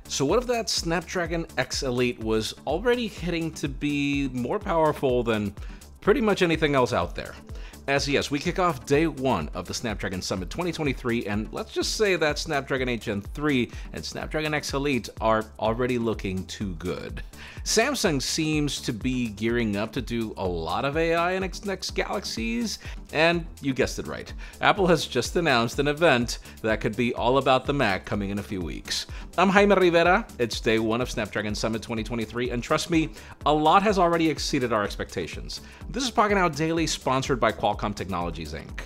So what if that Snapdragon X Elite was already hitting to be more powerful than pretty much anything else out there? As yes, we kick off day one of the Snapdragon Summit 2023, and let's just say that Snapdragon 8 Gen 3 and Snapdragon X Elite are already looking too good. Samsung seems to be gearing up to do a lot of AI in its next galaxies, and you guessed it right. Apple has just announced an event that could be all about the Mac coming in a few weeks. I'm Jaime Rivera, it's day one of Snapdragon Summit 2023, and trust me, a lot has already exceeded our expectations. This is Pocketnow Daily, sponsored by Qualcomm Technologies, Inc.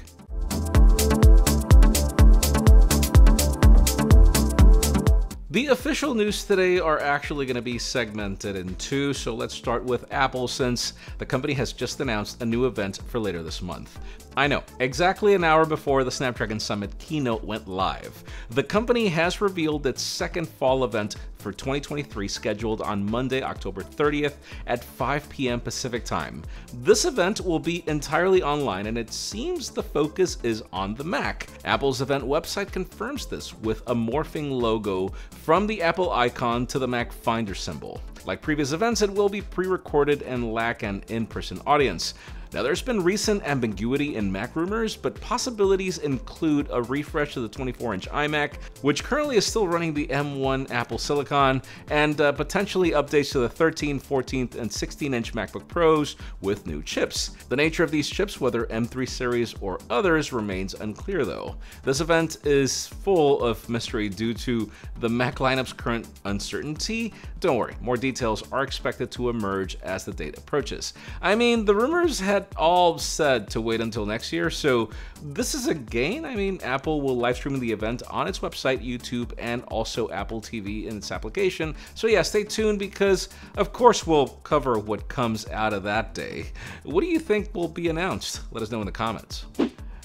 The official news today are actually going to be segmented in two, so let's start with Apple since the company has just announced a new event for later this month. I know, exactly an hour before the Snapdragon Summit keynote went live, the company has revealed its second fall event for 2023 scheduled on Monday, October 30th at 5 p.m. Pacific time. This event will be entirely online and it seems the focus is on the Mac. Apple's event website confirms this with a morphing logo from the Apple icon to the Mac Finder symbol. Like previous events, it will be pre-recorded and lack an in-person audience. Now, there's been recent ambiguity in Mac rumors, but possibilities include a refresh of the 24-inch iMac, which currently is still running the M1 Apple Silicon, and potentially updates to the 13, 14, and 16-inch MacBook Pros with new chips. The nature of these chips, whether M3 series or others, remains unclear though. This event is full of mystery due to the Mac lineup's current uncertainty. Don't worry, more details are expected to emerge as the date approaches. I mean, the rumors had all said to wait until next year, so this is a gain. I mean, Apple will live stream the event on its website, YouTube, and also Apple TV in its application. So yeah, stay tuned because of course we'll cover what comes out of that day. What do you think will be announced? Let us know in the comments.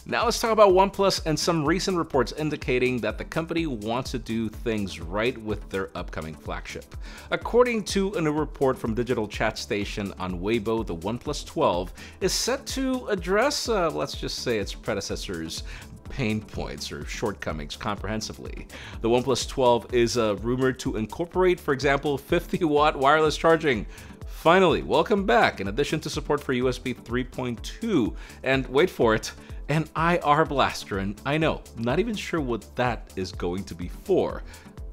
Now let's talk about OnePlus and some recent reports indicating that the company wants to do things right with their upcoming flagship. According to a new report from digital chat station on Weibo, the OnePlus 12 is set to address, let's just say, its predecessor's pain points or shortcomings comprehensively. The OnePlus 12 is rumored to incorporate, for example, 50-watt wireless charging. Finally, welcome back, in addition to support for USB 3.2, and wait for it, an IR blaster, and I know, not even sure what that is going to be for.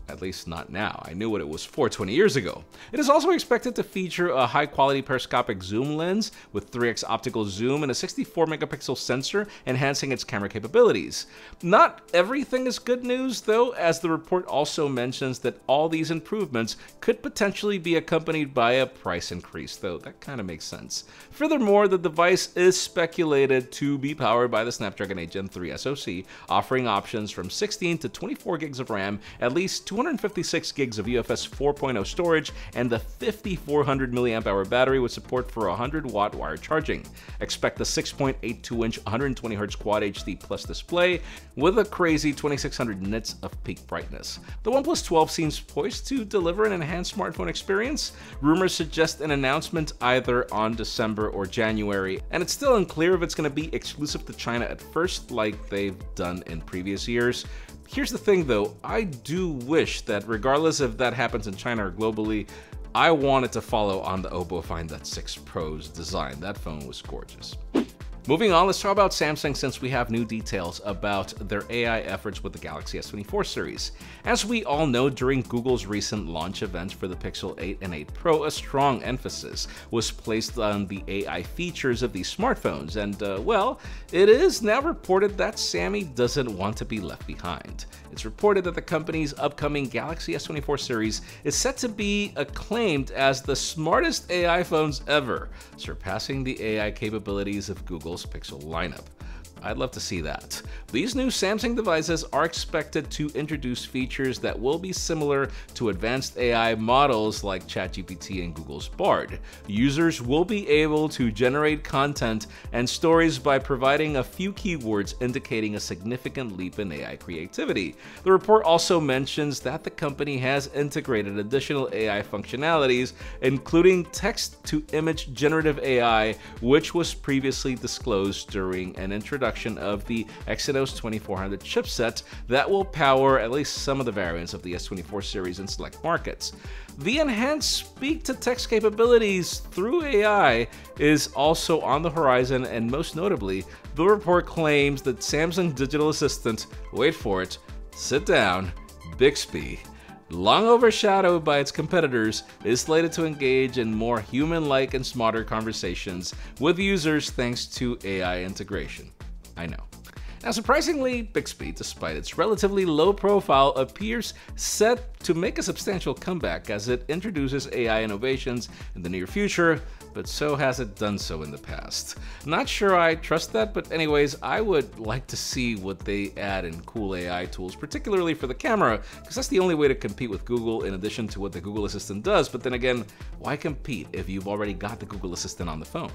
At least not now. I knew what it was for 20 years ago. It is also expected to feature a high-quality periscopic zoom lens with 3x optical zoom and a 64-megapixel sensor, enhancing its camera capabilities. Not everything is good news, though, as the report also mentions that all these improvements could potentially be accompanied by a price increase, though that kind of makes sense. Furthermore, the device is speculated to be powered by the Snapdragon 8 Gen 3 SoC, offering options from 16 to 24 gigs of RAM, at least 256 gigs of UFS 4.0 storage, and the 5400 mAh battery with support for 100-watt wire charging. Expect the 6.82-inch 120Hz Quad HD Plus display with a crazy 2600 nits of peak brightness. The OnePlus 12 seems poised to deliver an enhanced smartphone experience. Rumors suggest an announcement either on December or January, and it's still unclear if it's going to be exclusive to China at first, like they've done in previous years. Here's the thing though, I do wish that regardless if that happens in China or globally, I wanted to follow on the Oppo Find That6 Pro's design. That phone was gorgeous. Moving on, let's talk about Samsung since we have new details about their AI efforts with the Galaxy S24 series. As we all know, during Google's recent launch event for the Pixel 8 and 8 Pro, a strong emphasis was placed on the AI features of these smartphones, and well, it is now reported that Sammy doesn't want to be left behind. It's reported that the company's upcoming Galaxy S24 series is set to be acclaimed as the smartest AI phones ever, surpassing the AI capabilities of Google's Pixel lineup. I'd love to see that. These new Samsung devices are expected to introduce features that will be similar to advanced AI models like ChatGPT and Google's Bard. Users will be able to generate content and stories by providing a few keywords indicating a significant leap in AI creativity. The report also mentions that the company has integrated additional AI functionalities, including text-to-image generative AI, which was previously disclosed during an introduction introduction of the Exynos 2400 chipset that will power at least some of the variants of the S24 series in select markets. The enhanced speak-to-text capabilities through AI is also on the horizon, and most notably, the report claims that Samsung digital assistant, wait for it, sit down, Bixby, long overshadowed by its competitors, is slated to engage in more human-like and smarter conversations with users thanks to AI integration. I know. Now, surprisingly, Bixby, despite its relatively low profile, appears set to make a substantial comeback as it introduces AI innovations in the near future, but so has it done so in the past. Not sure I trust that, but anyways, I would like to see what they add in cool AI tools, particularly for the camera, because that's the only way to compete with Google in addition to what the Google Assistant does. But then again, why compete if you've already got the Google Assistant on the phone?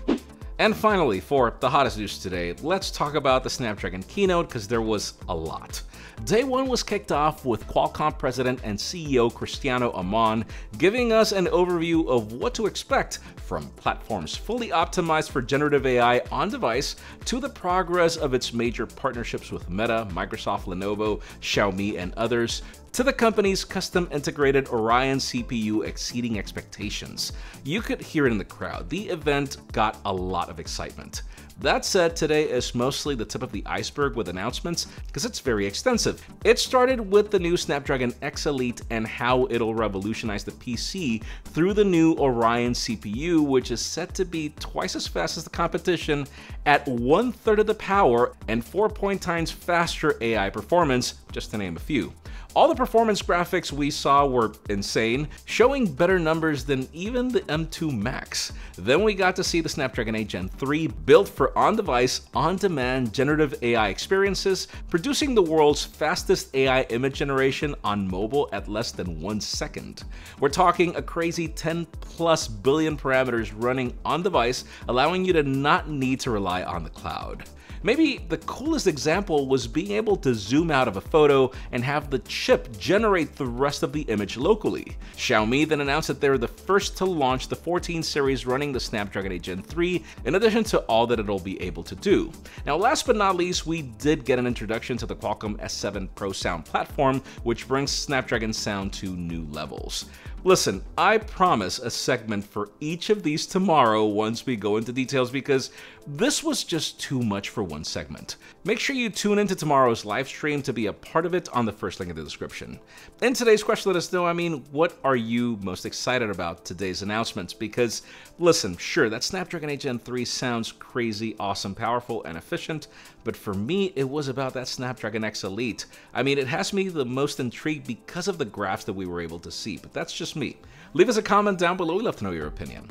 And finally, for the hottest news today, let's talk about the Snapdragon keynote, because there was a lot. Day one was kicked off with Qualcomm President and CEO Cristiano Amon giving us an overview of what to expect from platforms fully optimized for generative AI on device to the progress of its major partnerships with Meta, Microsoft, Lenovo, Xiaomi, and others, to the company's custom integrated Orion CPU exceeding expectations. You could hear it in the crowd. The event got a lot of excitement. That said, today is mostly the tip of the iceberg with announcements because it's very extensive. It started with the new Snapdragon X Elite and how it'll revolutionize the PC through the new Orion CPU, which is set to be twice as fast as the competition at 1/3 of the power and 4 times faster AI performance, just to name a few. All the performance graphics we saw were insane, showing better numbers than even the M2 Max. Then we got to see the Snapdragon 8 Gen 3 built for on-device, on-demand generative AI experiences, producing the world's fastest AI image generation on mobile at less than 1 second. We're talking a crazy 10+ billion parameters running on-device, allowing you to not need to rely on the cloud. Maybe the coolest example was being able to zoom out of a photo and have the chip generate the rest of the image locally. Xiaomi then announced that they're the first to launch the 14 series running the Snapdragon 8 Gen 3, in addition to all that it'll be able to do. Now, last but not least, we did get an introduction to the Qualcomm S7 Pro sound platform, which brings Snapdragon sound to new levels. Listen, I promise a segment for each of these tomorrow once we go into details, because this was just too much for one segment. Make sure you tune into tomorrow's live stream to be a part of it on the first link in the description. In today's question, let us know, what are you most excited about today's announcements? Because listen, sure, that Snapdragon 8 Gen 3 sounds crazy, awesome, powerful, and efficient, but for me, it was about that Snapdragon X Elite. It has me the most intrigued because of the graphs that we were able to see, but that's just me. Leave us a comment down below. We'd love to know your opinion.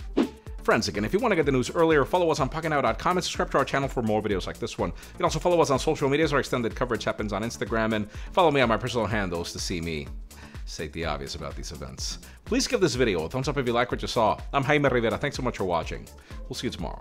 Friends, again, if you want to get the news earlier, follow us on Pocketnow.com and subscribe to our channel for more videos like this one. You can also follow us on social media, our extended coverage happens on Instagram, and follow me on my personal handles to see me state the obvious about these events. Please give this video a thumbs up if you like what you saw. I'm Jaime Rivera. Thanks so much for watching. We'll see you tomorrow.